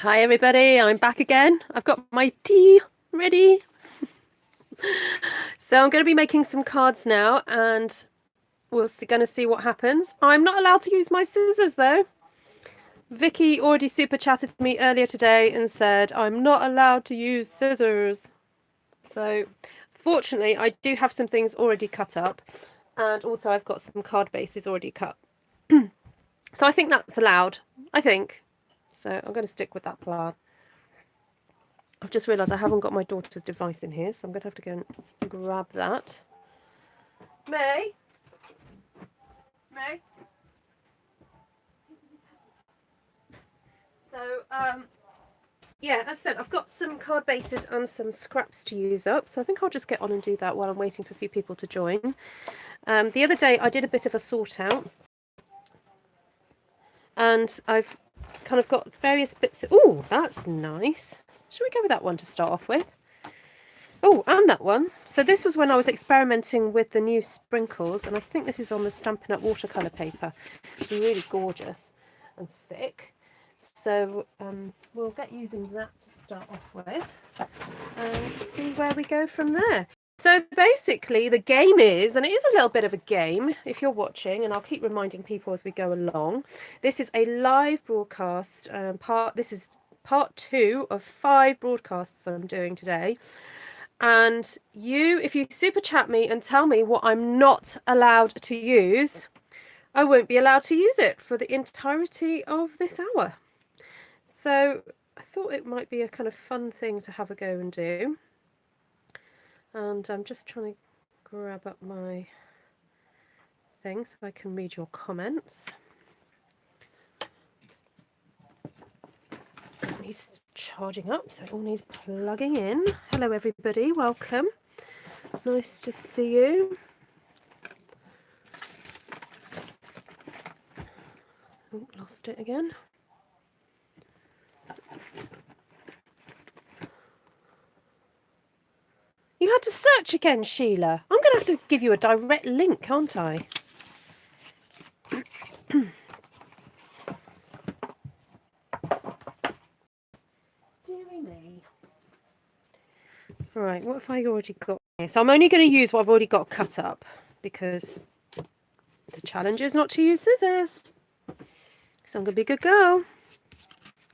Hi everybody, I'm back again. I've got my tea ready. So I'm going to be making some cards now and we're going to see what happens. I'm not allowed to use my scissors though. Vicky already super chatted me earlier today and said I'm not allowed to use scissors. So fortunately I do have some things already cut up and also I've got some card bases already cut. So I think that's allowed, I think. So I'm going to stick with that plan. I've just realised I haven't got my daughter's device in here, so I'm going to have to go and grab that. May? May? So, yeah, as I said, I've got some card bases and some scraps to use up, so I think I'll just get on and do that while I'm waiting for a few people to join. The other day I did a bit of a sort out, and I've kind of got various bits of... Oh, that's nice. Should we go with that one to start off with? Oh, and that one. So this was when I was experimenting with the new sprinkles, and I think this is on the Stampin' Up! Watercolour paper. It's really gorgeous and thick. So we'll get using that to start off with and see where we go from there. So basically the game is, and it is a little bit of a game if you're watching, and I'll keep reminding people as we go along, this is a live broadcast. This is part 2 of 5 broadcasts I'm doing today. And if you super chat me and tell me what I'm not allowed to use, I won't be allowed to use it for the entirety of this hour. So I thought it might be a kind of fun thing to have a go and do. And I'm just trying to grab up my thing so I can read your comments. He's charging up, so it all needs plugging in. Hello everybody, welcome. Nice to see you. Oh, lost it again. You had to search again, Sheila. I'm going to have to give you a direct link, aren't I? Deary me. Right, what have I already got here? So I'm only going to use what I've already got cut up because the challenge is not to use scissors. So I'm going to be a good girl.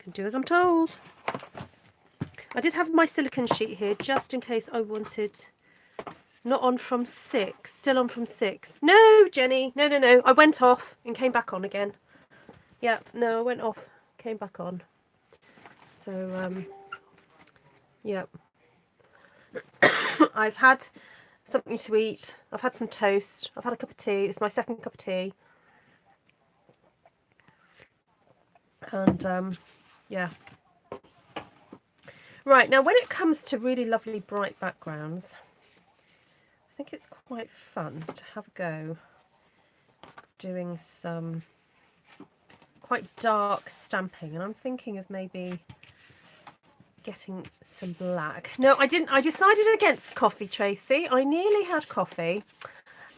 Can do as I'm told. I did have my silicone sheet here just in case I wanted... Not on from 6. Still on from 6. No, Jenny. No, no, no. I went off and came back on again. Yeah, no, I went off. Came back on. So, yeah. I've had something to eat. I've had some toast. I've had a cup of tea. It's my second cup of tea. And, yeah. Right, now when it comes to really lovely bright backgrounds, I think it's quite fun to have a go doing some quite dark stamping. And I'm thinking of maybe getting some black. No, I didn't. I decided against coffee, Tracy. I nearly had coffee.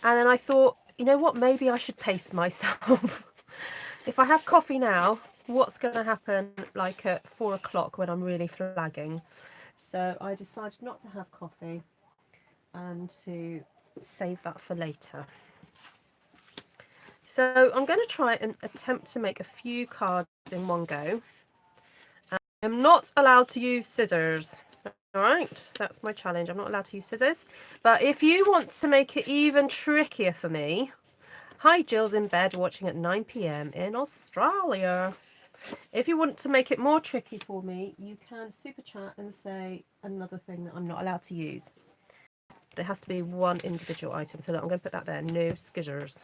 And then I thought, you know what, maybe I should pace myself. If I have coffee now, what's going to happen like at 4 o'clock when I'm really flagging? So I decided not to have coffee and to save that for later. So I'm going to try and attempt to make a few cards in one go. I'm not allowed to use scissors. All right, that's my challenge. I'm not allowed to use scissors. But if you want to make it even trickier for me, hi, Jill's in bed watching at 9 p.m. in Australia. If you want to make it more tricky for me, you can super chat and say another thing that I'm not allowed to use. But it has to be one individual item. So I'm going to put that there, no scissors.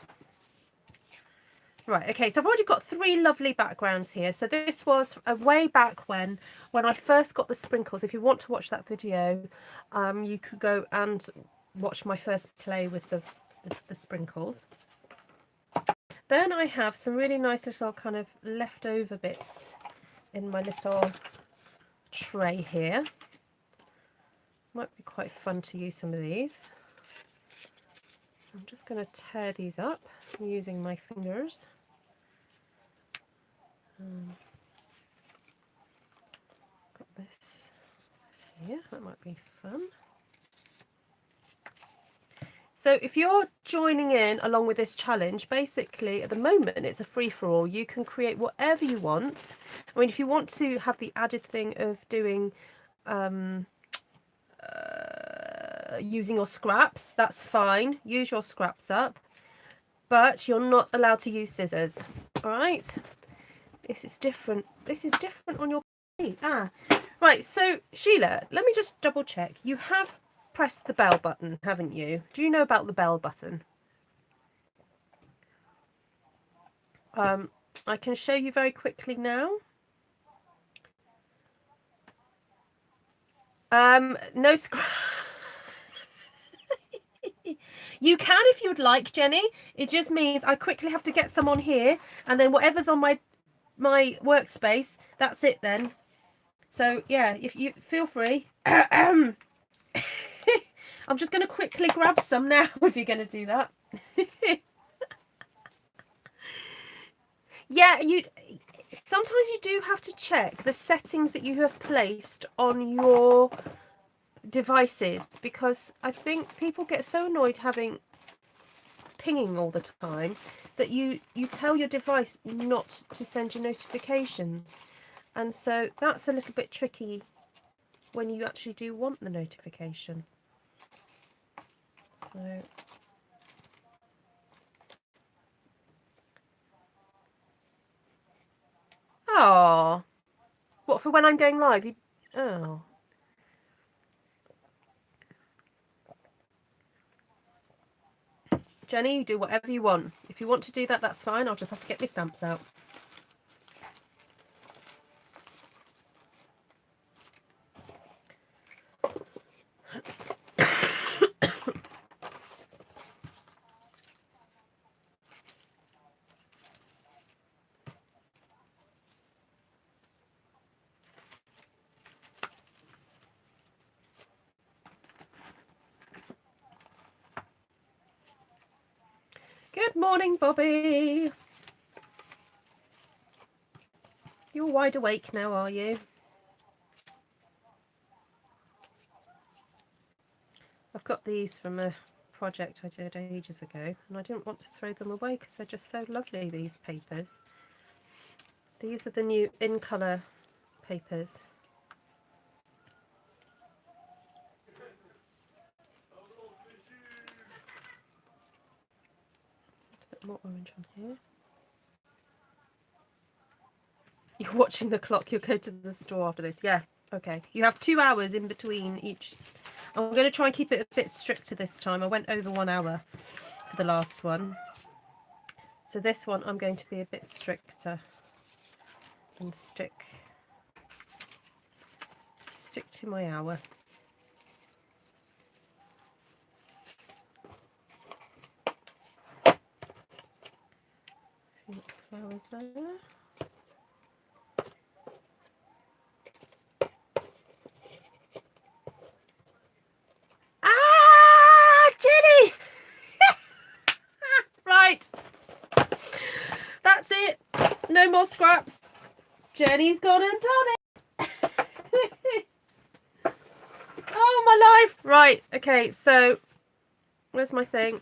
Right, okay, so I've already got 3 lovely backgrounds here. So this was way back when I first got the sprinkles. If you want to watch that video, you could go and watch my first play with the sprinkles. Then I have some really nice little kind of leftover bits in my little tray here. Might be quite fun to use some of these. I'm just going to tear these up using my fingers. here. That might be fun. So if you're joining in along with this challenge, basically at the moment it's a free-for-all. You can create whatever you want. I mean, if you want to have the added thing of doing using your scraps, that's fine. Use your scraps up, but you're not allowed to use scissors. All right, this is different. This is different on your right. So Sheila, let me just double check. You have pressed the bell button, haven't you? Do you know about the bell button? I can show you very quickly now. No scrap. You can if you'd like, Jenny. It just means I quickly have to get some on here, and then whatever's on my workspace, that's it then. So yeah, if you feel free. I'm just going to quickly grab some now if you're going to do that. Yeah, sometimes you do have to check the settings that you have placed on your devices, because I think people get so annoyed having pinging all the time that you tell your device not to send you notifications, and so that's a little bit tricky when you actually do want the notification. So oh, what, for when I'm going live? Oh. Jenny, you do whatever you want. If you want to do that, that's fine. I'll just have to get my stamps out. Good morning, Bobby. You're wide awake now, are you? I've got these from a project I did ages ago, and I didn't want to throw them away because they're just so lovely, these papers. These are the new in colour papers. A bit more orange on here. You're watching the clock. You'll go to the store after this. Yeah, okay. You have 2 hours in between each. I'm going to try and keep it a bit stricter this time. I went over 1 hour for the last one. So this one I'm going to be a bit stricter and stick to my hour. Flowers there. Jenny! Right. That's it. No more scraps. Jenny's gone and done it. Oh, my life. Right. Okay, so where's my thing?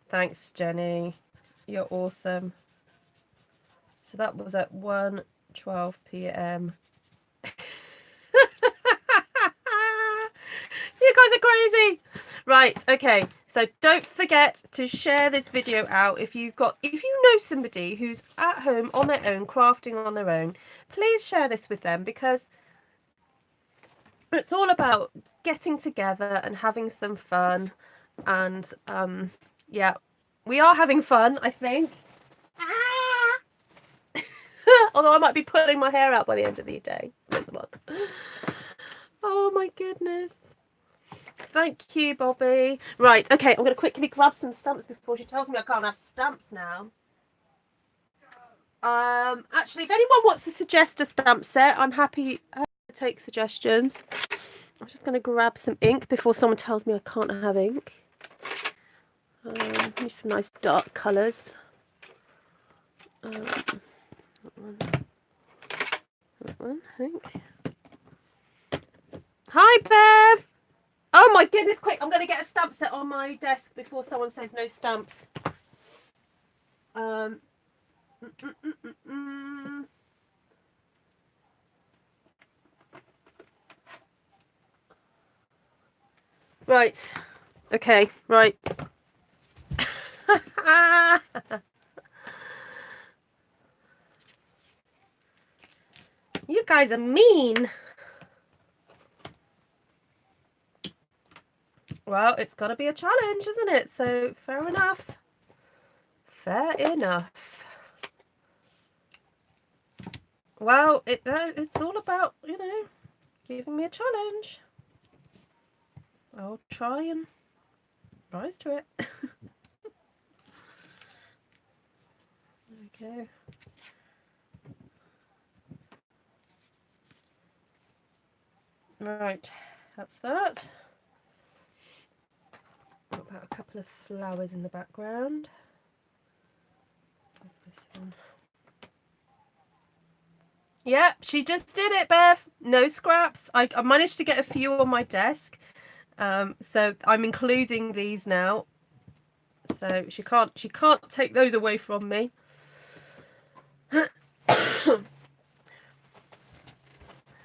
Thanks, Jenny. You're awesome. So that was at 1:12 p.m. You guys are crazy. Right, okay. So don't forget to share this video out. If you know somebody who's at home on their own, crafting on their own, please share this with them, because it's all about getting together and having some fun. And yeah, we are having fun, I think. Although I might be pulling my hair out by the end of the day. This one. Oh my goodness. Thank you, Bobby. Right, okay, I'm going to quickly grab some stamps before she tells me I can't have stamps now. Actually, if anyone wants to suggest a stamp set, I'm happy to take suggestions. I'm just going to grab some ink before someone tells me I can't have ink. Use some nice dark colours. That one, I think. Hi, Bev! Oh my goodness, quick, I'm going to get a stamp set on my desk before someone says no stamps. Right. Okay, right. You guys are mean. Well, it's got to be a challenge, isn't it? So, fair enough. Fair enough. Well, it's all about, you know, giving me a challenge. I'll try and rise to it. There we go. Right, that's that. Got about a couple of flowers in the background. This one. Yeah, she just did it, Bev. No scraps. I managed to get a few on my desk. So I'm including these now. So she can't take those away from me.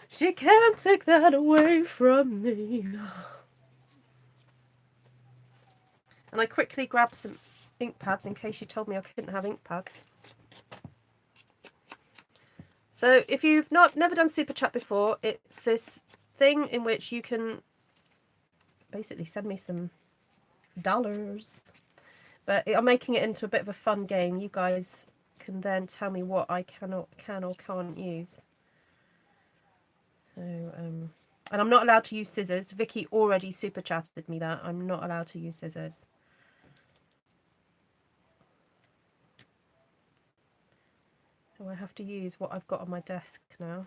She can't take that away from me. And I quickly grabbed some ink pads in case she told me I couldn't have ink pads. So if you've never done Super Chat before, it's this thing in which you can basically send me some dollars. But I'm making it into a bit of a fun game. You guys can then tell me what I can or can't use. So, and I'm not allowed to use scissors. Vicky already super chatted me that. I'm not allowed to use scissors. So I have to use what I've got on my desk now.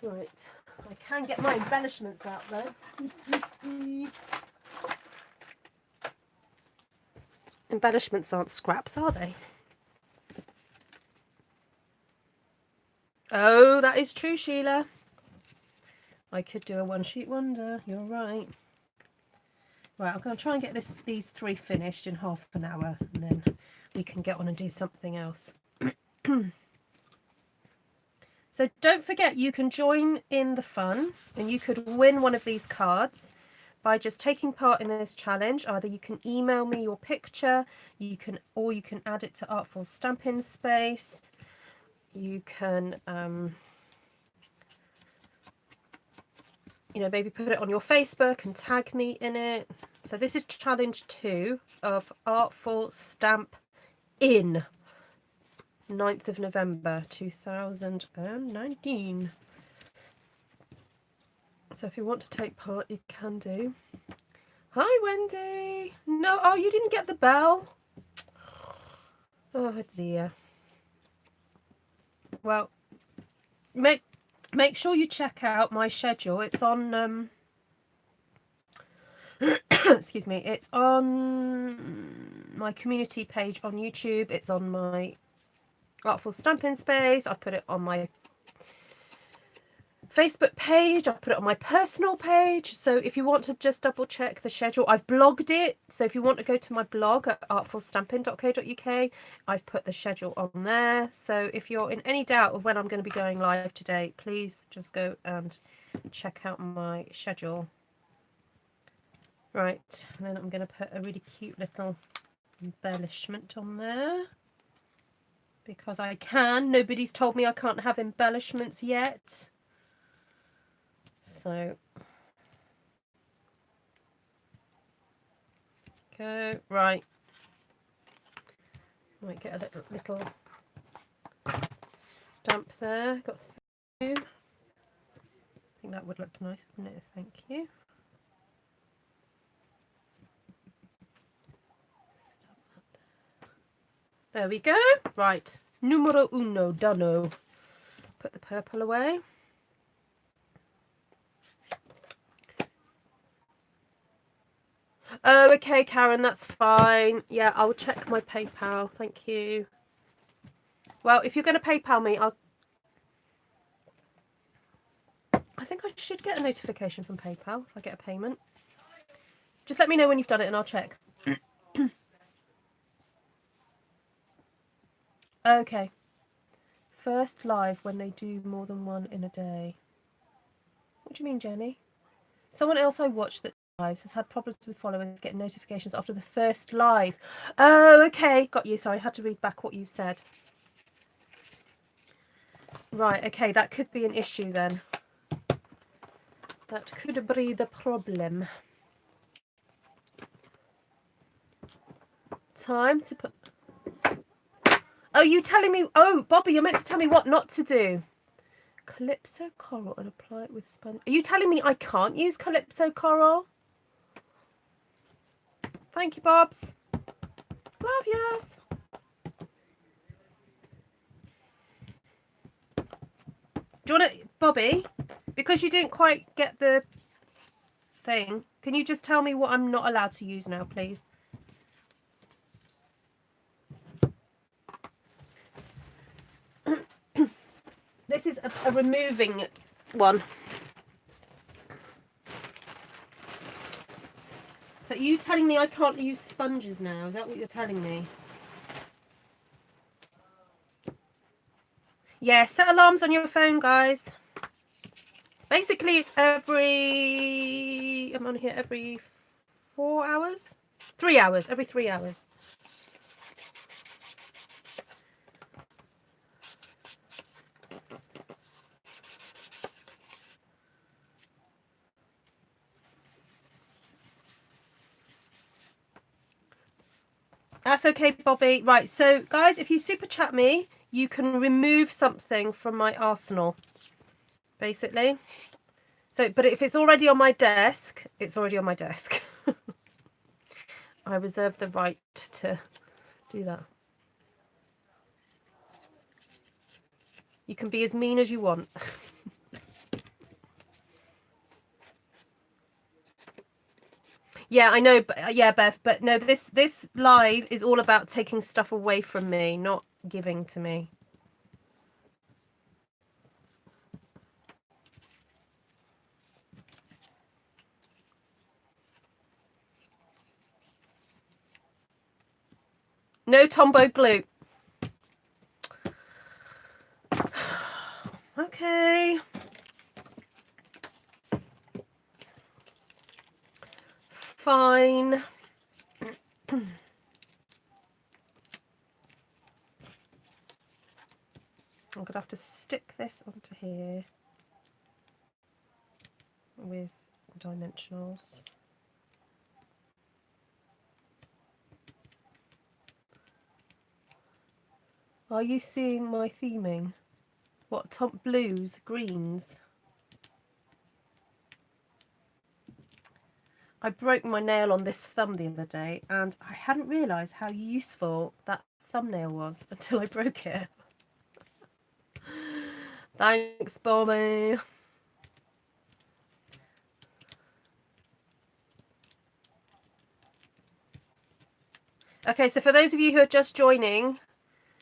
Right, I can get my embellishments out though. Embellishments aren't scraps, are they? Oh, that is true, Sheila. I could do a one-sheet wonder. You're right. Right, I'm going to try and get these 3 finished in half an hour, and then we can get on and do something else. So don't forget, you can join in the fun, and you could win one of these cards by just taking part in this challenge. Either you can email me your picture, or you can add it to Artful Stampin Space. You can, you know, maybe put it on your Facebook and tag me in it. So this is challenge 2 of Artful Stamp In, 9th of November 2019. So if you want to take part, you can do. Hi, Wendy. No, oh, you didn't get the bell. Oh dear. Well, make sure you check out my schedule. It's on excuse me, it's on my community page on YouTube. It's on my Artful Stampin Space. I've put it on my Facebook page. I've put it on my personal page. So if you want to just double check the schedule, I've blogged it. So if you want to go to my blog at artfulstampin.co.uk, I've put the schedule on there. So if you're in any doubt of when I'm going to be going live today, please just go and check out my schedule. Right, and then I'm going to put a really cute little embellishment on there. Because I can. Nobody's told me I can't have embellishments yet. So, go, right. Might get a little stamp there. Got 2. I think that would look nice, wouldn't it? Thank you. There we go. Right. Numero uno, done. Put the purple away. Oh, okay, Karen, that's fine. Yeah, I'll check my PayPal. Thank you. Well, if you're going to PayPal me, I think I should get a notification from PayPal if I get a payment. Just let me know when you've done it and I'll check. Okay. First live when they do more than one in a day. What do you mean, Jenny? Someone else I watched that lives has had problems with followers getting notifications after the first live. Oh, okay. Got you. Sorry, I had to read back what you said. Right, okay. That could be an issue then. That could be the problem. Time to put... Oh, you telling me... Oh, Bobby, you're meant to tell me what not to do. Calypso coral and apply it with sponge. Are you telling me I can't use Calypso coral? Thank you, Bobs. Love yous. Do you want to... Bobby, because you didn't quite get the thing, can you just tell me what I'm not allowed to use now, please? This is a removing one. So are you telling me I can't use sponges now? Is that what you're telling me? Yeah, set alarms on your phone, guys. Basically, it's every... I'm on here every 4 hours? 3 hours. Every 3 hours. That's okay, Bobby. Right, so guys, if you super chat me, you can remove something from my arsenal, basically. So, but if it's already on my desk, it's already on my desk. I reserve the right to do that. You can be as mean as you want. Yeah, I know, but yeah, Beth, but no, this live is all about taking stuff away from me, not giving to me. No Tombow glue. Okay. Fine. I'm gonna have to stick this onto here with dimensionals. Are you seeing my theming? What, top blues, greens? I broke my nail on this thumb the other day and I hadn't realised how useful that thumbnail was until I broke it. Thanks, Bobby. Okay, so for those of you who are just joining,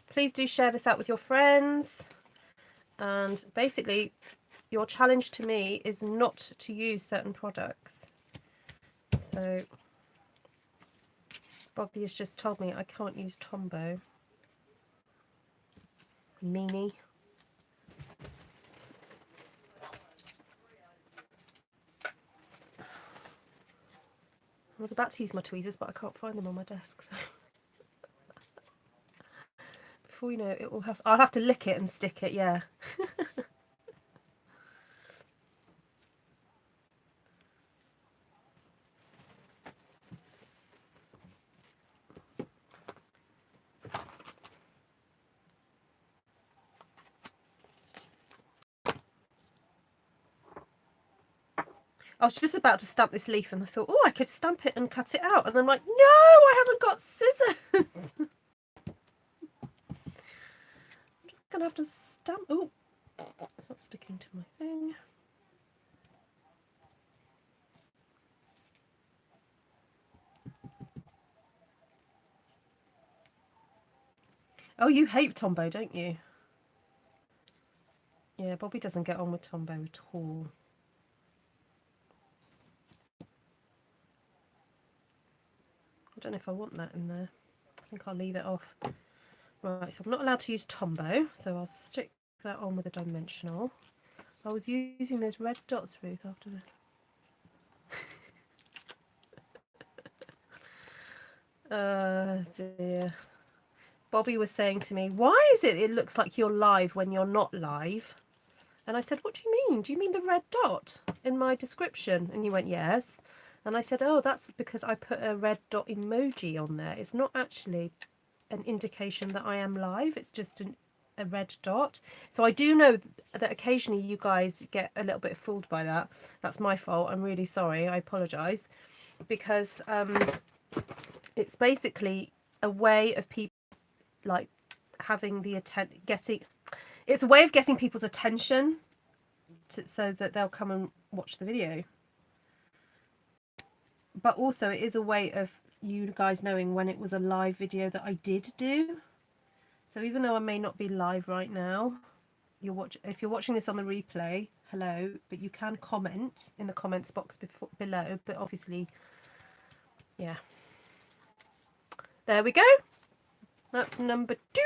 please do share this out with your friends. And basically, your challenge to me is not to use certain products. So, Bobby has just told me I can't use Tombow. Meanie. I was about to use my tweezers, but I can't find them on my desk. So before you know it, I'll have to lick it and stick it. Yeah. I was just about to stamp this leaf and I thought, oh, I could stamp it and cut it out. And then I'm like, no, I haven't got scissors. stamp. Oh, it's not sticking to my thing. Oh, you hate Tombow, don't you? Yeah, Bobby doesn't get on with Tombow at all. I don't know if I want that in there. I think I'll leave it off. Right, so I'm not allowed to use Tombow, so I'll stick that on with a dimensional. I was using those red dots, Ruth, after the... dear. Bobby was saying to me, why is it looks like you're live when you're not live? And I said, what do you mean? Do you mean the red dot in my description? And he went, yes. And I said, oh, that's because I put a red dot emoji on there. It's not actually an indication that I am live. It's just a red dot. So I do know that occasionally you guys get a little bit fooled by that. That's my fault. I'm really sorry. I apologise. Because it's basically a way of people like having the it's a way of getting people's attention so that they'll come and watch the video. But also it is a way of you guys knowing when it was a live video that I did do. So even though I may not be live right now, if you're watching this on the replay, hello, but you can comment in the comments box below. But obviously, yeah. There we go. That's number 2.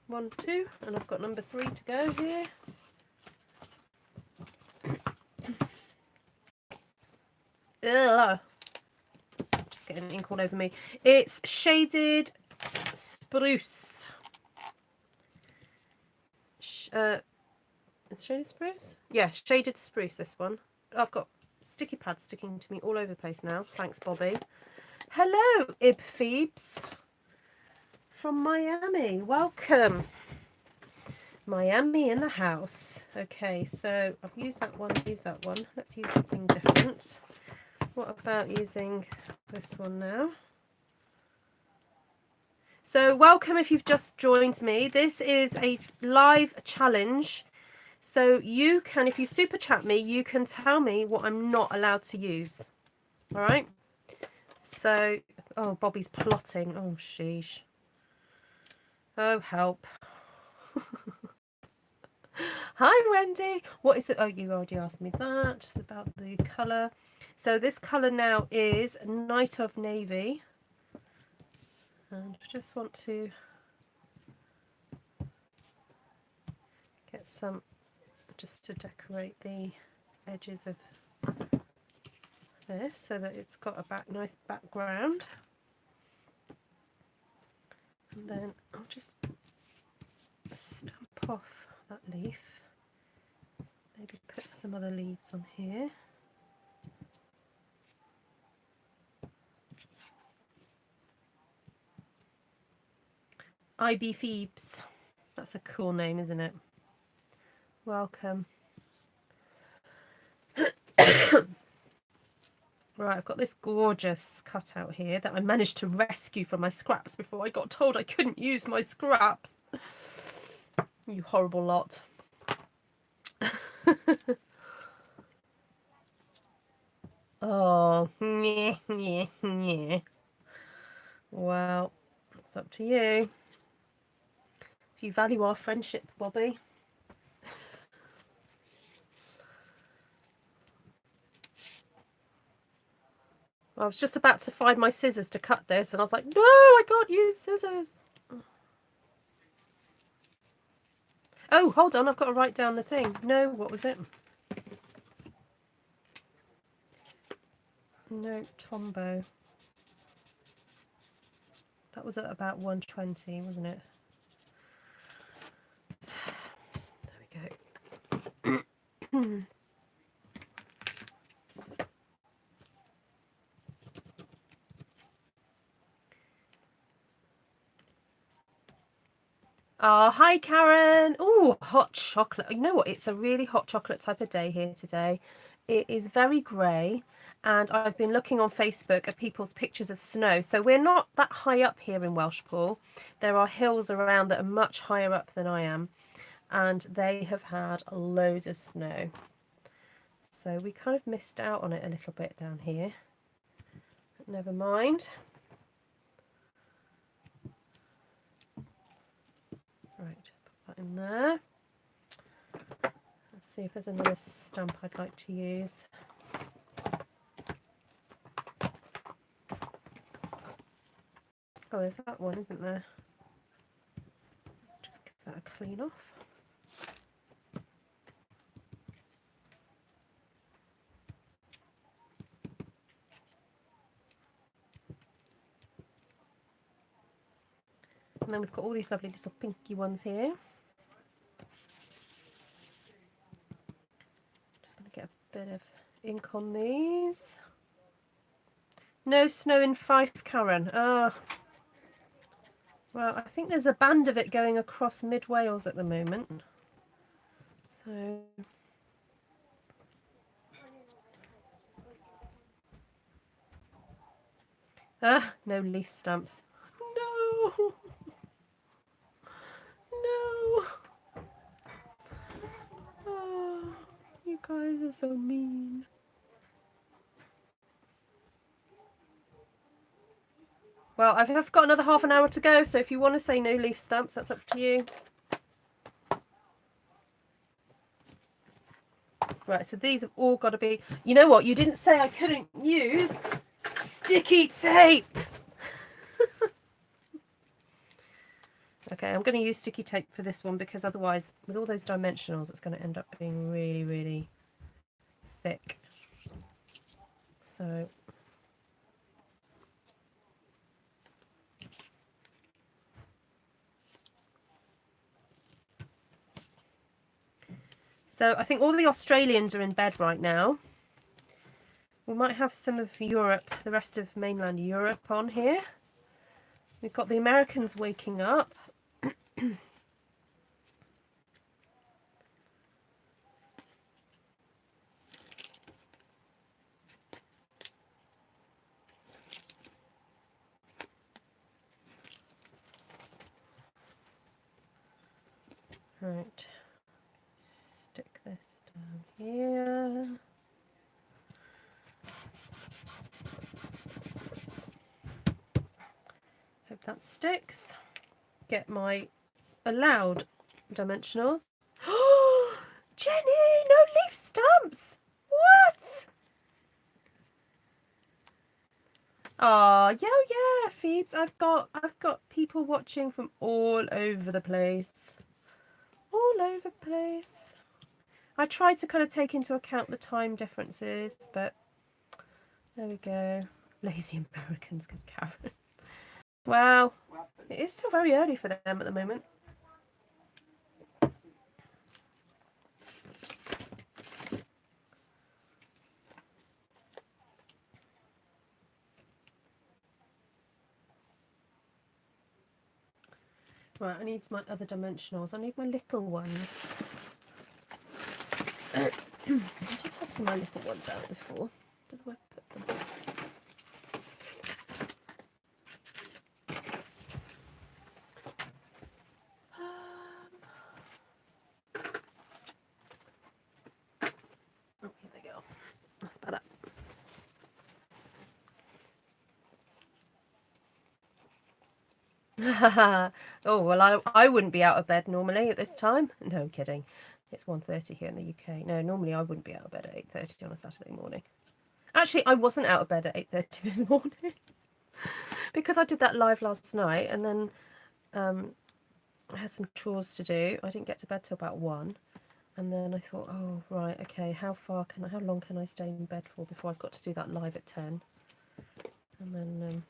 1, 2, and I've got number 3 to go here. Ugh. Just getting ink all over me. It's Shaded Spruce. Is Shaded Spruce? Yeah, Shaded Spruce, this one. I've got sticky pads sticking to me all over the place now. Thanks, Bobby. Hello, Ib Phoebes from Miami. Welcome. Miami in the house. Okay, so I've used that one, Let's use something different. What about using this one now? So welcome if you've just joined me. This is a live challenge. So you can, if you super chat me, you can tell me what I'm not allowed to use. All right? So, oh, Bobby's plotting. Oh, sheesh. Oh, help. Hi, Wendy. What is it? Oh, you already asked me that about the colour. So this colour now is Night of Navy. And I just want to get some, just to decorate the edges of this so that it's got a nice background. And then I'll just stamp off that leaf. Maybe put some other leaves on here. IB Phoebes. That's a cool name, isn't it? Welcome. Right, I've got this gorgeous cutout here that I managed to rescue from my scraps before I got told I couldn't use my scraps. You horrible lot. Oh, yeah. Well, it's up to you. If you value our friendship, Bobby. I was just about to find my scissors to cut this, and I was like, no, I can't use scissors. Oh, hold on, I've got to write down the thing. No, what was it? No, Tombow. That was at about 120, wasn't it? There we go. Oh, hi, Karen. Oh, hot chocolate. You know what? It's a really hot chocolate type of day here today. it is very grey, and I've been looking on Facebook at people's pictures of snow. So we're not that high up here in Welshpool. There are hills around that are much higher up than I am, and they have had loads of snow. So we kind of missed out on it a little bit down here. But never mind. Right, put that in there. Let's see if there's another stamp I'd like to use. Oh, there's that one, isn't there? Just give that a clean off. And then we've got all these lovely little pinky ones here. Just going to get a bit of ink on these. No snow in Fife, Karen. Ah. Well, I think there's a band of it going across mid Wales at the moment. So no leaf stamps. No. No. Oh, you guys are so mean. Well, I've got another half an hour to go, so if you want to say no leaf stamps, that's up to you. Right, so these have all got to be... You know what? You didn't say I couldn't use sticky tape. Okay, I'm going to use sticky tape for this one because otherwise, with all those dimensionals, it's going to end up being really, really thick. So... So I think all the Australians are in bed right now. We might have some of Europe, the rest of mainland Europe on here. We've got the Americans waking up. Right, stick this down here. Hope that sticks. Get my allowed dimensionals. Oh, Jenny, no leaf stamps. What? Oh, yeah, Phoebes. I've got people watching from all over the place. All over the place. I tried to kind of take into account the time differences, but there we go. Lazy Americans, because Karen. Well, it is still very early for them at the moment. Right, I need my other dimensionals. I need my little ones. I did have some of my little ones out before. Did I put them? Oh, here they go. That's better. Oh, well, I wouldn't be out of bed normally at this time. No, I'm kidding. It's 1:30 here in the UK. No, normally I wouldn't be out of bed at 8:30 on a Saturday morning. Actually, I wasn't out of bed at 8:30 this morning because I did that live last night, and then I had some chores to do. I didn't get to bed till about 1, and then I thought, oh right, okay, how long can I stay in bed for before I've got to do that live at 10? And then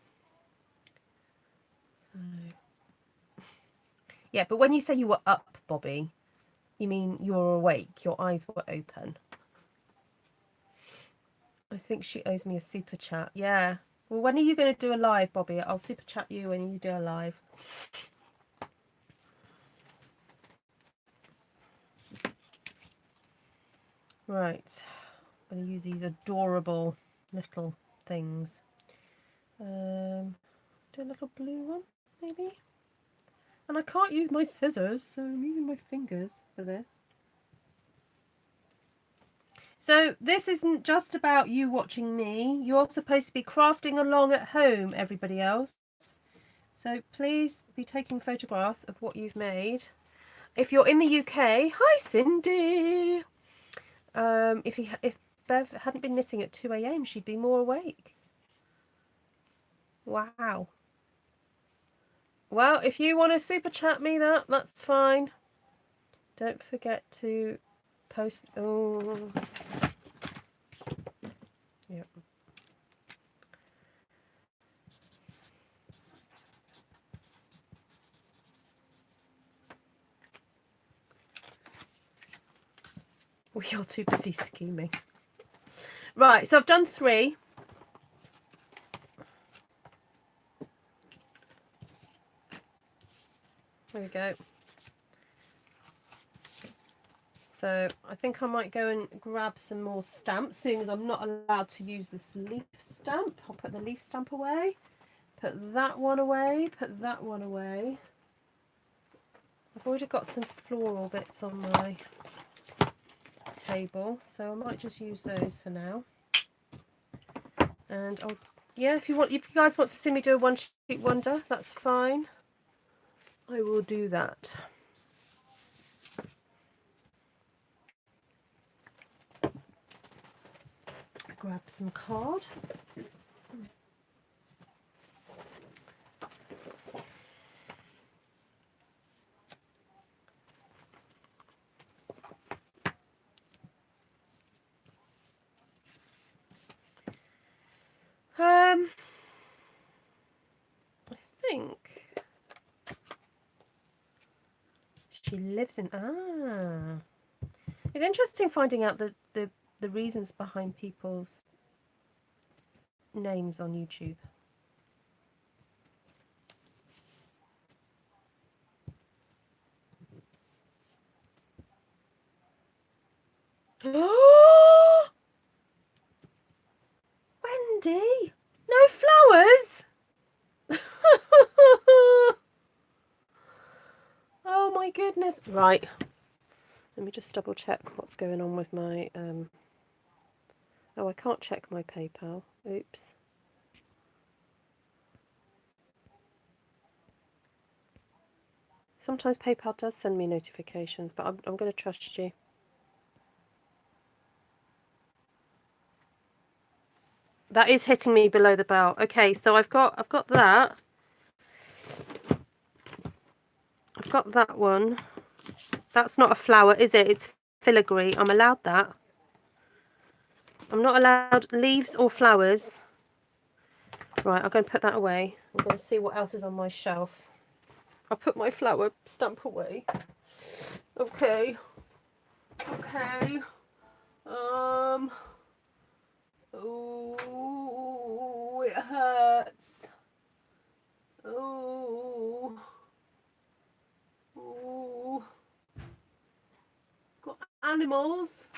yeah, but when you say you were up, Bobby, you mean you were awake, your eyes were open. I think she owes me a super chat. Yeah. Well, when are you going to do a live, Bobby? I'll super chat you when you do a live. Right. I'm going to use these adorable little things. Do a little blue one, maybe. And I can't use my scissors, so I'm using my fingers for this. So this isn't just about you watching me. You're supposed to be crafting along at home, everybody else. So please be taking photographs of what you've made. If you're in the UK, hi Cindy. If Bev hadn't been knitting at 2 AM, she'd be more awake. Wow. Well, if you want to super chat me that's fine. Don't forget to post. Oh, yeah. We are too busy scheming. Right, so I've done 3. There we go. So I think I might go and grab some more stamps, seeing as I'm not allowed to use this leaf stamp. I'll put the leaf stamp away, put that one away, put that one away. I've already got some floral bits on my table, so I might just use those for now. And I'll, yeah, if you guys want to see me do a one sheet wonder, that's fine. I will do that. Grab some card. I think she lives in. It's interesting finding out the reasons behind people's names on YouTube. Wendy, no flowers. Oh my goodness. Right. Let me just double check what's going on with my oh, I can't check my PayPal. Oops. Sometimes PayPal does send me notifications, but I'm going to trust you. That is hitting me below the belt. Okay, so I've got that. I've got that one. That's not a flower, is it? It's filigree. I'm allowed that. I'm not allowed leaves or flowers. Right, I'm going to put that away. I'm going to see what else is on my shelf. I'll put my flower stamp away. Okay. Okay. Oh, it hurts. Oh. Oh. Got animals.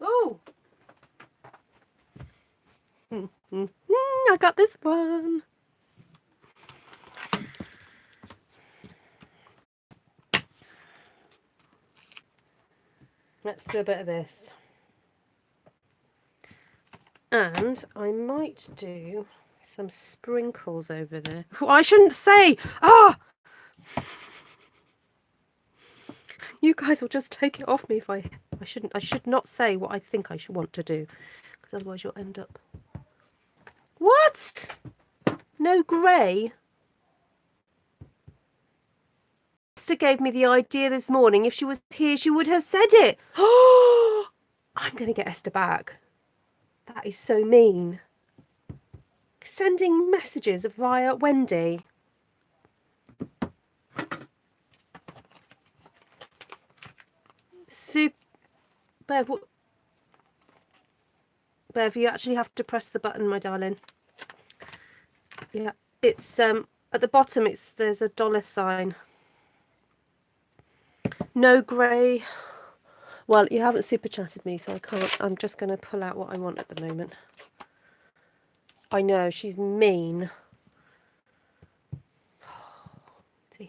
Oh. I got this one. Let's do a bit of this. And I might do some sprinkles over there. Oh, I shouldn't say. Ah! You guys will just take it off me if I should not say what I think I should want to do, because otherwise you'll end up. What? No grey? Esther gave me the idea this morning. If she was here, she would have said it. Oh, I'm going to get Esther back. That is so mean. Sending messages via Wendy. Bev, Bev, you actually have to press the button, my darling. Yeah, it's at the bottom. There's a dollar sign. No grey. Well, you haven't super chatted me, so I can't. I'm just going to pull out what I want at the moment. I know, she's mean. Oh, dear.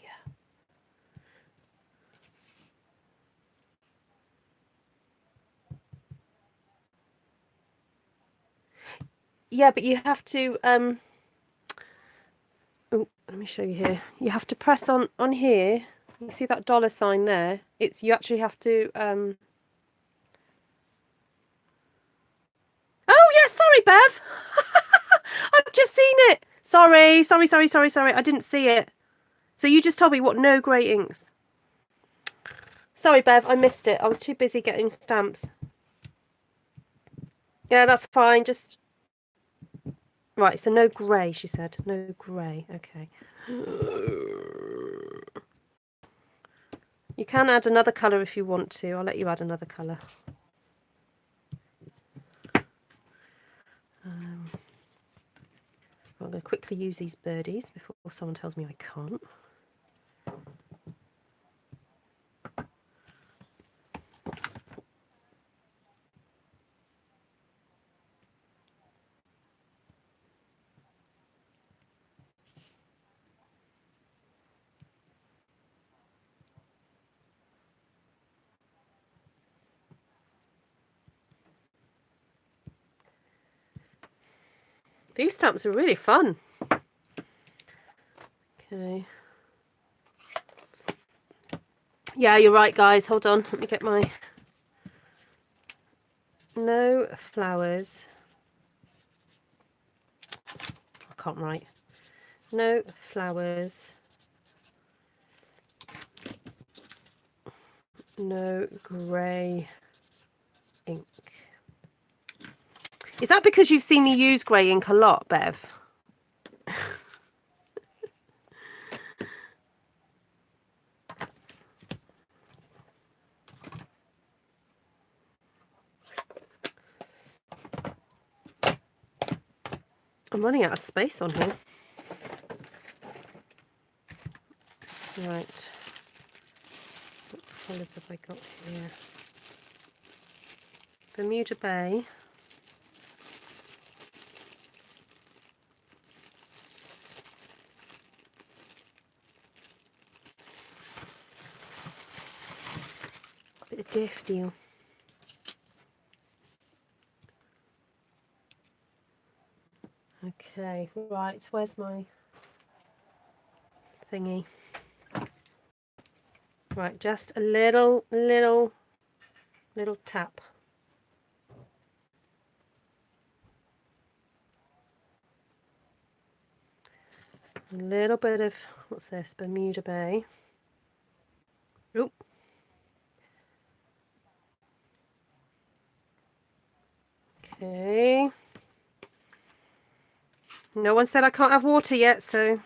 Yeah, but you have to... Oh, let me show you here. You have to press on here. You see that dollar sign there? You actually have to... Oh, yeah, sorry, Bev. I've just seen it. Sorry. I didn't see it. So you just told me what no grey inks. Sorry, Bev, I missed it. I was too busy getting stamps. Yeah, that's fine. Just... Right, so no grey, she said. No grey. Okay. You can add another colour if you want to. I'll let you add another colour. I'm going to quickly use these birdies before someone tells me I can't. These stamps are really fun. Okay. Yeah, you're right, guys. Hold on. Let me get my... No flowers. I can't write. No flowers. No grey ink. Is that because you've seen me use grey ink a lot, Bev? I'm running out of space on here. Right. What colours have I got here? Bermuda Bay. A bit of daffodil. Okay, right, where's my thingy? Right, just a little tap. A little bit of, what's this, Bermuda Bay. Oop. Okay. No one said I can't have water yet, so...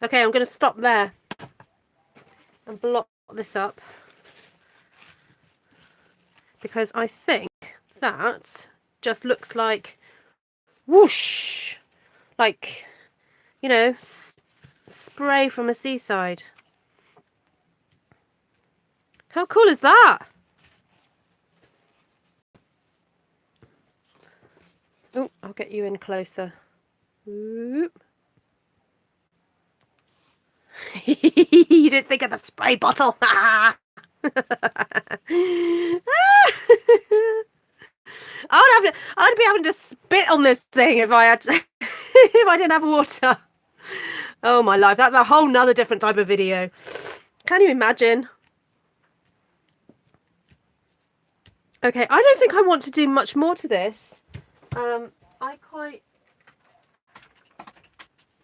Okay, I'm going to stop there and block this up because I think that just looks like whoosh, like, you know, spray from a seaside. How cool is that? Oh, I'll get you in closer. Oop. You didn't think of the spray bottle. I'd be having to spit on this thing if I had to, if I didn't have water. Oh my life, that's a whole nother different type of video. Can you imagine? Okay, I don't think I want to do much more to this.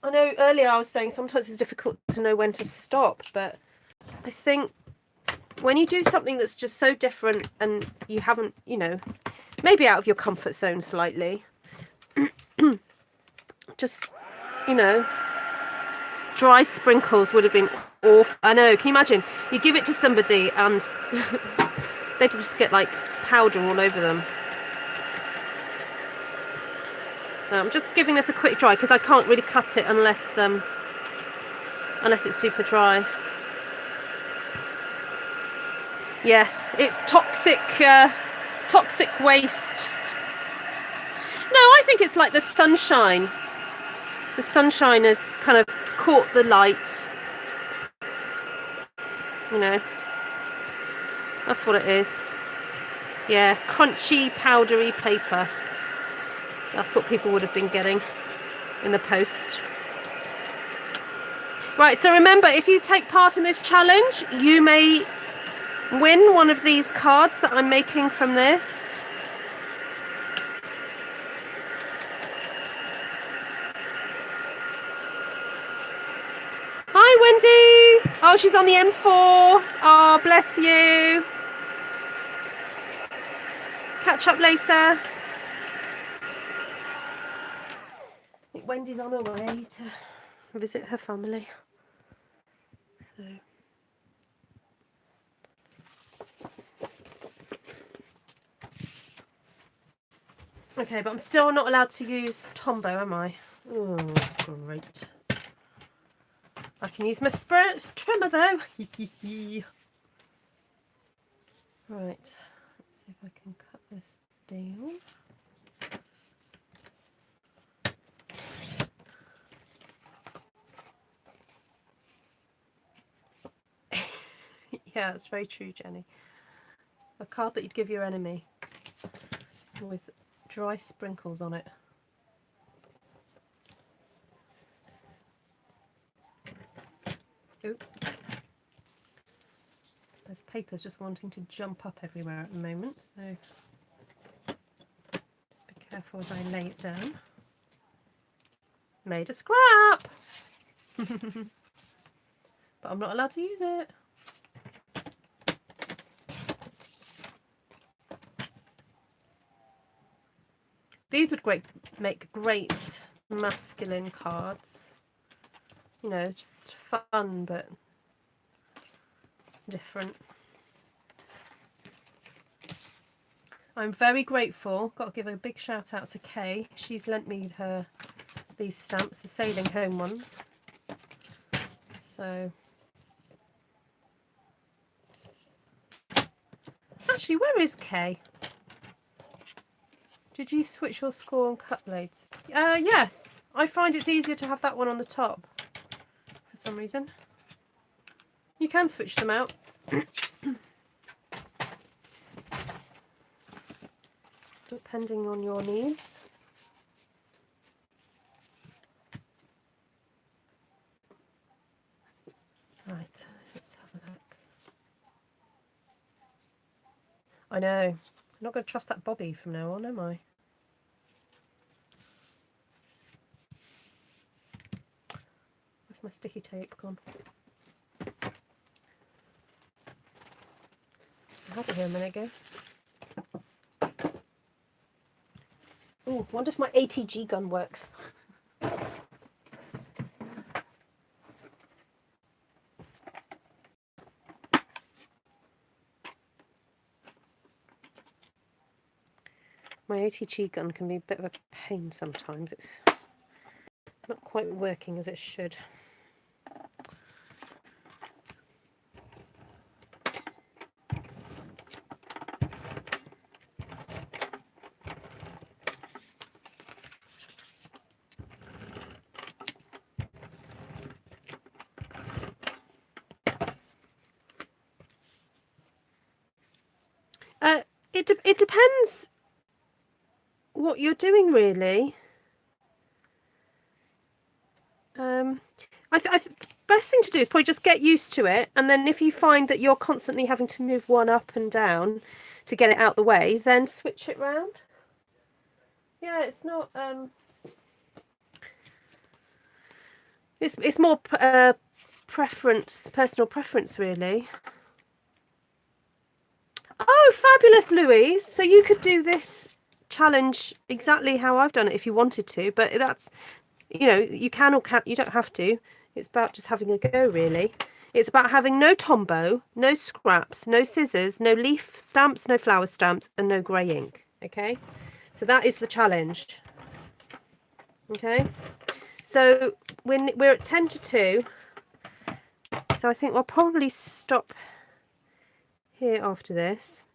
I know earlier I was saying sometimes it's difficult to know when to stop, but I think when you do something that's just so different and you haven't, you know, maybe out of your comfort zone slightly, just, you know, dry sprinkles would have been awful. I know, can you imagine? You give it to somebody and they just get like powder all over them. So I'm just giving this a quick dry because I can't really cut it unless it's super dry. Yes, it's toxic waste. No, I think it's like the sunshine. The sunshine has kind of caught the light. You know, that's what it is. Yeah, crunchy, powdery paper. That's what people would have been getting in the post. Right, so remember, if you take part in this challenge, you may win one of these cards that I'm making from this. Hi, Wendy. Oh, she's on the M4. Oh, bless you. Catch up later. I think Wendy's on her way to visit her family. So. Okay, but I'm still not allowed to use Tombow, am I? Oh, great. I can use my trimmer though. Right, let's see if I can cut this down. Yeah, that's very true, Jenny. A card that you'd give your enemy with dry sprinkles on it. Oop. This paper's just wanting to jump up everywhere at the moment, so just be careful as I lay it down. Made a scrap! But I'm not allowed to use it. These would make great masculine cards. You know, just fun but different. I'm very grateful. Got to give a big shout out to Kay. She's lent me these stamps, the Sailing Home ones. So actually, where is Kay? Did you switch your score on cut blades? Yes. I find it's easier to have that one on the top for some reason. You can switch them out. Depending on your needs. Right, let's have a look. I know. I'm not going to trust that Bobby from now on, am I? Where's my sticky tape gone? I had it here a minute ago. Oh, wonder if my ATG gun works. My ATG gun can be a bit of a pain sometimes. It's not quite working as it should. It depends what you're doing, really. Best thing to do is probably just get used to it, and then if you find that you're constantly having to move one up and down to get it out the way, then switch it round. Yeah, it's not. It's more preference, personal preference, really. Oh, fabulous, Louise! So you could do this challenge exactly how I've done it if you wanted to, but that's, you know, you can or can't. You don't have to. It's about just having a go, really. It's about having no Tombow, no scraps, no scissors, no leaf stamps, no flower stamps, and no grey ink. Okay, so that is the challenge. Okay, so we're at 10 to 2. So I think I'll probably stop here after this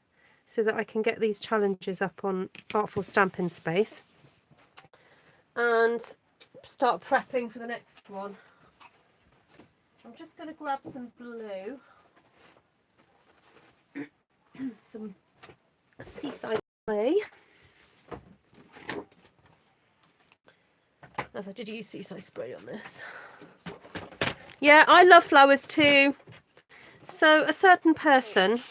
so that I can get these challenges up on Artful Stampin Space and start prepping for the next one. I'm just going to grab some blue, some seaside clay, as I did use seaside spray on this. Yeah, I love flowers too. So a certain person,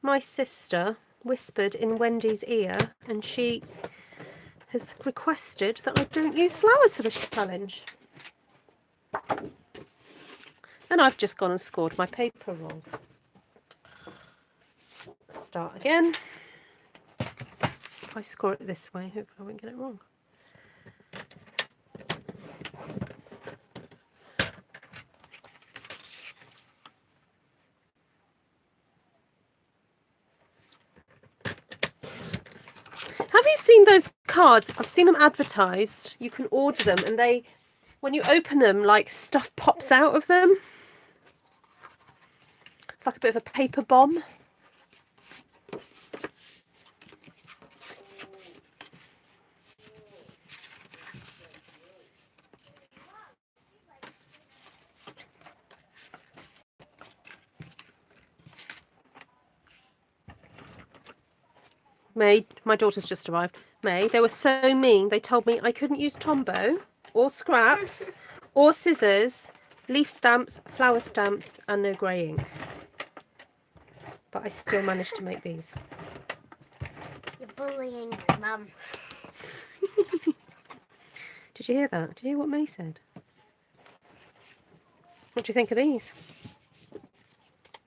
my sister, whispered in Wendy's ear, and she has requested that I don't use flowers for this challenge. And I've just gone and scored my paper wrong. Start again. If I score it this way, hopefully I won't get it wrong. Have you seen those cards? I've seen them advertised. You can order them, and they, when you open them, like stuff pops out of them. It's like a bit of a paper bomb. May, my daughter's just arrived. May, they were so mean. They told me I couldn't use Tombow or scraps or scissors, leaf stamps, flower stamps, and no grey ink. But I still managed to make these. You're bullying Mum. Did you hear that? Did you hear what May said? What do you think of these?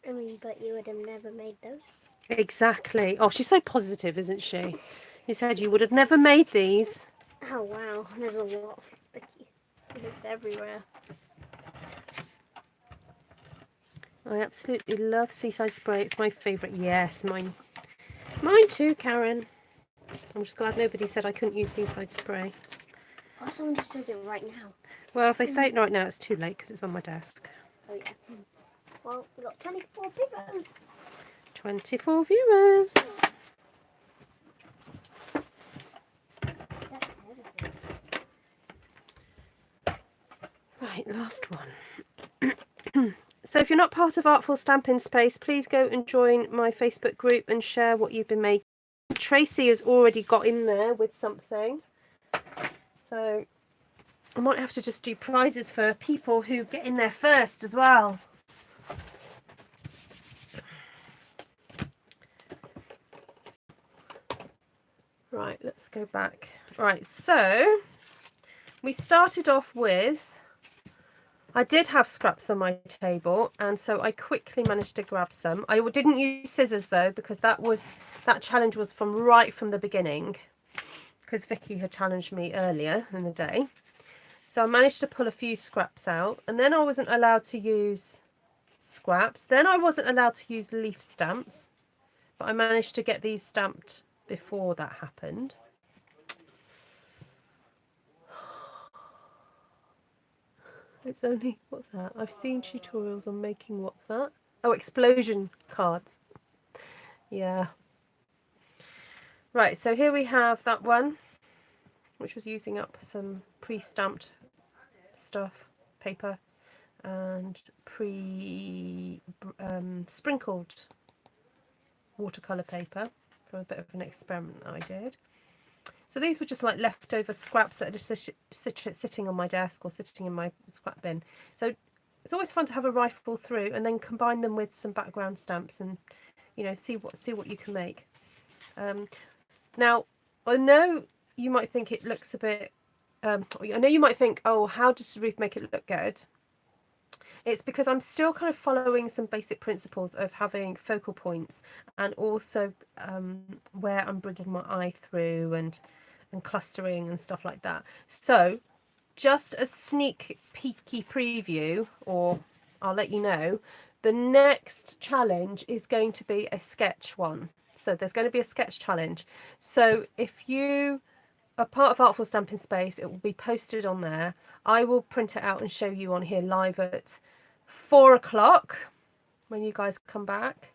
I mean, but you would have never made those. Exactly. Oh, she's so positive, isn't she? You said you would have never made these. Oh wow, there's a lot of sticky. It's everywhere. I absolutely love Seaside Spray. It's my favourite. Yes, mine. Mine too, Karen. I'm just glad nobody said I couldn't use Seaside Spray. Oh, someone just says it right now. Well, if they say it right now, it's too late because it's on my desk. Oh yeah. Well, we got 24 people. 24 viewers. Right, last one. So if you're not part of Artful Stampin Space, please go and join my Facebook group and share what you've been making. Tracy has already got in there with something. So I might have to just do prizes for people who get in there first as well. Right, let's go back. Right, so we started off with, I did have scraps on my table, and so I quickly managed to grab some. I didn't use scissors though, because that challenge was right from the beginning, because Vicky had challenged me earlier in the day. So I managed to pull a few scraps out, and then I wasn't allowed to use scraps. Then I wasn't allowed to use leaf stamps, but I managed to get these stamped before that happened. It's only, what's that? I've seen tutorials on making, what's that? Oh, explosion cards. Yeah. Right, so here we have that one, which was using up some pre-stamped stuff, paper, and sprinkled watercolour paper for a bit of an experiment that I did. So these were just like leftover scraps that are just sitting on my desk or sitting in my scrap bin. So it's always fun to have a rifle through and then combine them with some background stamps and, you know, see what you can make. Now, I know you might think it looks a bit, I know you might think, oh, how does Ruth make it look good? It's because I'm still kind of following some basic principles of having focal points and also where I'm bringing my eye through and clustering and stuff like that. So just a sneak peeky preview, or I'll let you know. The next challenge is going to be a sketch one. So there's going to be a sketch challenge. So if you are part of Artful Stampin' Space, it will be posted on there. I will print it out and show you on here live at 4 o'clock when you guys come back.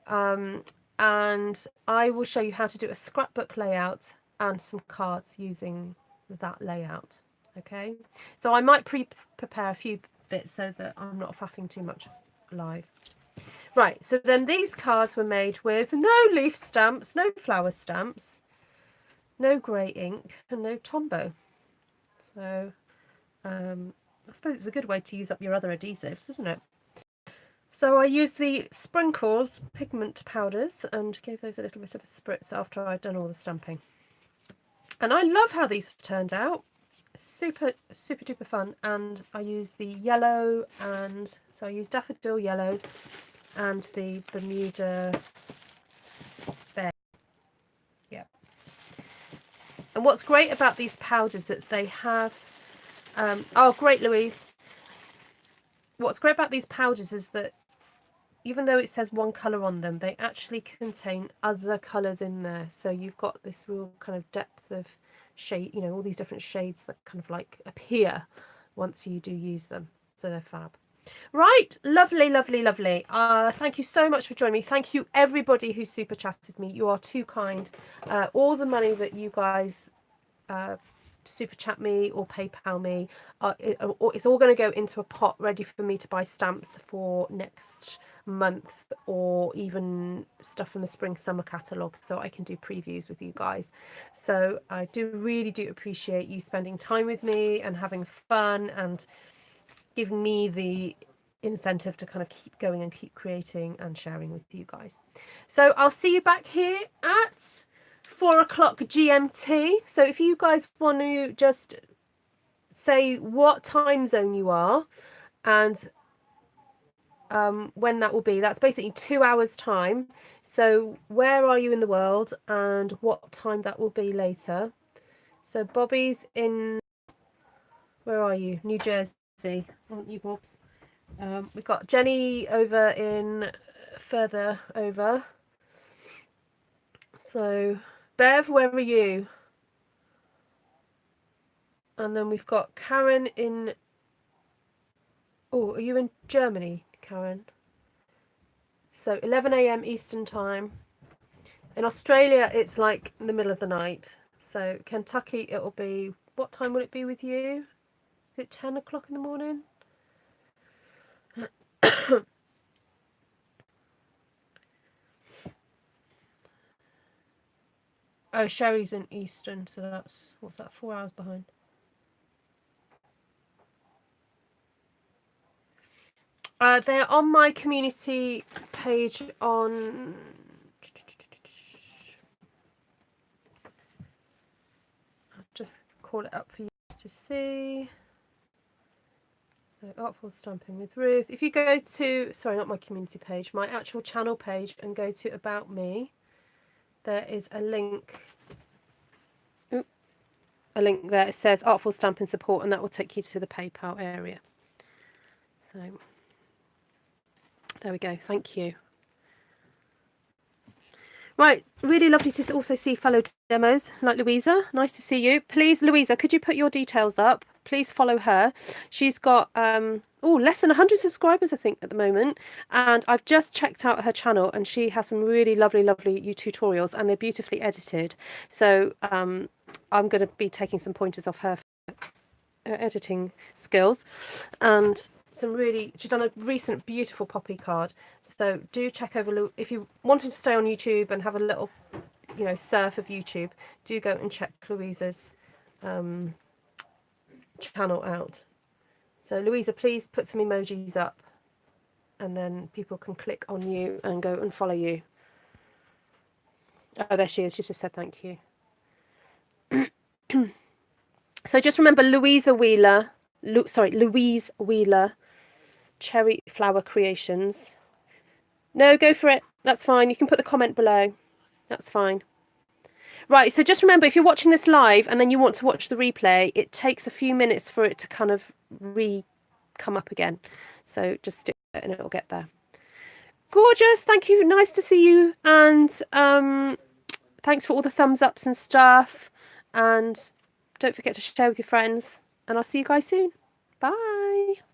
And I will show you how to do a scrapbook layout and some cards using that layout. Okay, so I might prepare a few bits so that I'm not faffing too much live. Right, so then these cards were made with no leaf stamps, no flower stamps, no grey ink and no Tombow. So I suppose it's a good way to use up your other adhesives, isn't it? So I used the Sprinkles pigment powders and gave those a little bit of a spritz after I'd done all the stamping. And I love how these have turned out. Super duper fun. And I used the yellow, and so I used daffodil yellow and the Bermuda bear. Yeah. And what's great about these powders is they have oh great, Louise. What's great about these powders is that even though it says one colour on them, they actually contain other colours in there. So you've got this real kind of depth of shade, you know, all these different shades that kind of like appear once you do use them. So they're fab. Right, lovely, lovely, lovely. Thank you so much for joining me. Thank you everybody who super chatted me. You are too kind. All the money that you guys super chat me or PayPal me, it's all going to go into a pot ready for me to buy stamps for next month, or even stuff from the spring summer catalogue, so I can do previews with you guys. So I really do appreciate you spending time with me and having fun and giving me the incentive to kind of keep going and keep creating and sharing with you guys. So I'll see you back here at 4 o'clock GMT. So if you guys want to just say what time zone you are and when that will be, that's basically 2 hours time. So where are you in the world and what time that will be later. So Bobby's in, where are you? New Jersey, aren't you, Bobs? We've got Jenny over in further over. So Bev, where are you? And then we've got Karen in, oh, are you in Germany, Karen? So 11 a.m. Eastern time. In Australia, it's like in the middle of the night. So Kentucky, it'll be, what time will it be with you? Is it 10 o'clock in the morning? Oh, Sherry's in Eastern, so that's, what's that, 4 hours behind. They're on my community page on... I'll just call it up for you to see. So Artful Stampin' with Ruth. If you go to, sorry, not my community page, my actual channel page, and go to About Me, there is a link. Oop, a link there. It says Artful Stampin' Support, and that will take you to the PayPal area. So there we go. Thank you. Right, really lovely to also see fellow demos like Louisa. Nice to see you. Please, Louisa, could you put your details up? Please follow her. She's got less than 100 subscribers, I think, at the moment. And I've just checked out her channel, and she has some really lovely tutorials, and they're beautifully edited. So I'm going to be taking some pointers off her editing skills. And some really, she's done a recent beautiful poppy card, so do check over, if you wanted to stay on YouTube and have a little, you know, surf of YouTube, do go and check Louisa's channel out. So Louisa, please put some emojis up, and then people can click on you and go and follow you. Oh, there she is. She just said thank you. So just remember Louise Wheeler, Cherry Flower Creations. No, go for it. That's fine. You can put the comment below. That's fine. Right, so just remember, if you're watching this live and then you want to watch the replay, it takes a few minutes for it to kind of come up again. So just stick it and it'll get there. Gorgeous. Thank you. Nice to see you. And thanks for all the thumbs ups and stuff. And don't forget to share with your friends. And I'll see you guys soon. Bye.